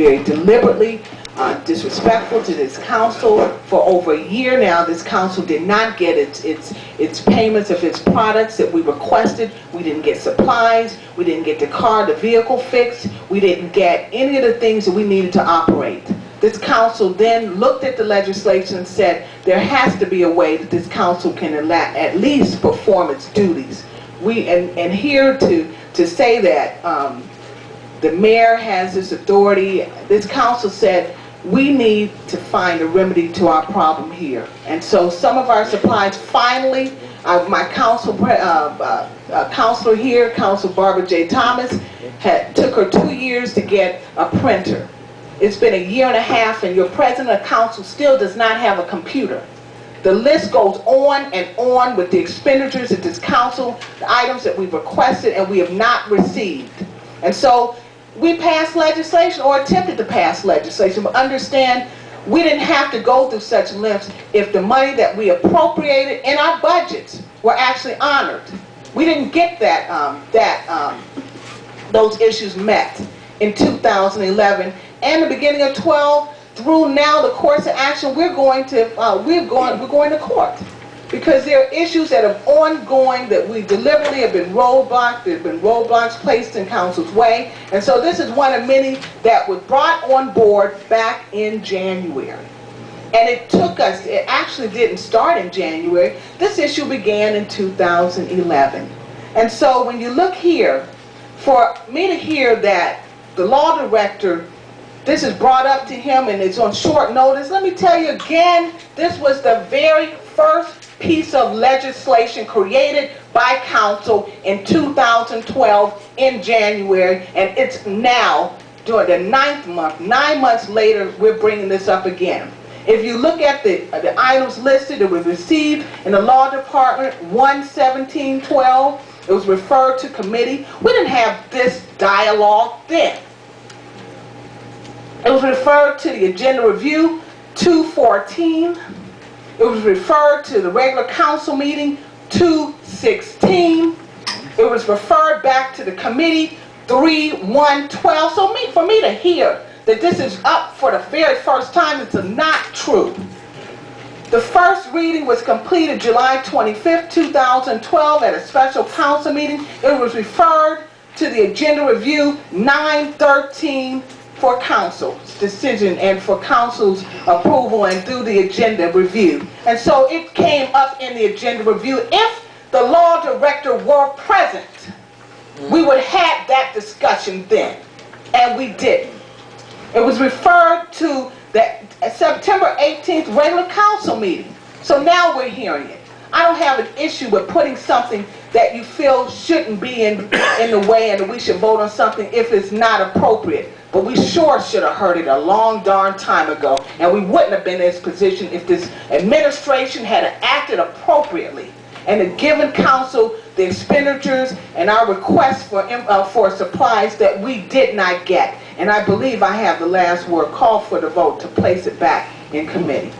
very deliberately disrespectful to this council. For over a year now, this council did not get its payments of its products that we requested. We didn't get supplies. We didn't get the vehicle fixed. We didn't get any of the things that we needed to operate. This council then looked at the legislation and said there has to be a way that this council can at least perform its duties. And here to say that the mayor has this authority, this council said we need to find a remedy to our problem here. And so some of our supplies finally, my counselor here, Councilor Barbara J. Thomas, took her 2 years to get a printer. It's been a year and a half and your president of council still does not have a computer. The list goes on and on with the expenditures at this council, the items that we've requested and we have not received. And so we passed legislation or attempted to pass legislation, but understand we didn't have to go through such lengths if the money that we appropriated in our budgets were actually honored. We didn't get those issues met in 2011 and the beginning of 12 through now the course of action. We're going to court because there are issues that are ongoing that we deliberately have been roadblocked. There have been roadblocks placed in council's way, and so this is one of many that was brought on board back in January. And it took us, it actually didn't start in January. This issue began in 2011. And so when you look here, for me to hear that the law director, this is brought up to him and it's on short notice, let me tell you again, this was the very first piece of legislation created by council in 2012 in January, and it's now during the 9th month, 9 months later, we're bringing this up again. If you look at the items listed that were received in the law department, 1/17/12, it was referred to committee. We didn't have this dialogue then. It was referred to the agenda review, 2/14. It was referred to the regular council meeting, 2/16. It was referred back to the committee, 3/1/12. So for me to hear that this is up for the very first time, it's not true. The first reading was completed July 25th, 2012 at a special council meeting. It was referred to the agenda review, 9/13 for council's decision and for council's approval and through the agenda review. And so it came up in the agenda review. If the law director were present, we would have that discussion then, and we didn't. It was referred to the September 18th regular council meeting. So now we're hearing it. I don't have an issue with putting something that you feel shouldn't be in the way and that we should vote on something if it's not appropriate. But we sure should have heard it a long darn time ago, and we wouldn't have been in this position if this administration had acted appropriately and had given council the expenditures and our requests for supplies that we did not get. And I believe I have the last word. Call for the vote to place it back in committee.